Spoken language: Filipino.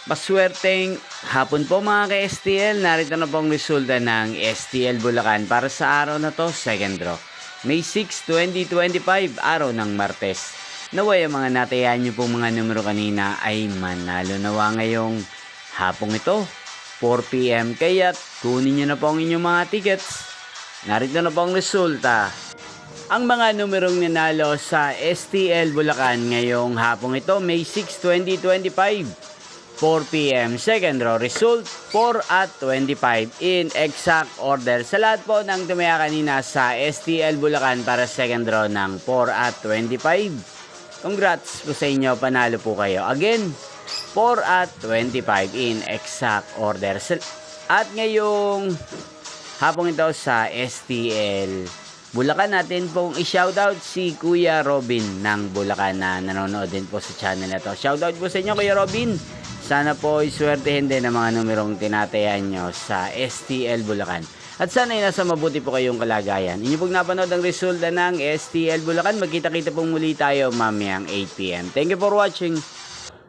Maswerteng hapon po mga ka-STL, narito na pong resulta ng STL Bulacan para sa araw na to, second draw. May 6, 2025, araw ng Martes. Naway ang mga natayan nyo pong mga numero kanina ay manalo nawa ngayong hapong ito, 4 PM. Kaya kunin nyo na po ang inyong mga tickets. Narito na po ang resulta. Ang mga numerong nanalo sa STL Bulacan ngayong hapong ito, May 6, 2025. 4 PM. Second draw result 4 at 25 in exact order. Sa lahat po ng tumaya kanina sa STL Bulacan para second draw ng 4 at 25. Congrats po sa inyo, panalo po kayo. Again, 4 at 25 in exact order. At ngayong hapong ito sa STL Bulacan, natin pong i-shoutout si Kuya Robin ng Bulacan na nanonood din po sa channel na to. Shoutout po sa inyo, Kuya Robin. Sana po iswertehin din ang mga numerong tinatayan nyo sa STL Bulacan. At sana ay nasa mabuti po kayong kalagayan. Inyo pong napanood ang resulta ng STL Bulacan. Magkita-kita pong muli tayo mamayang 8 PM. Thank you for watching.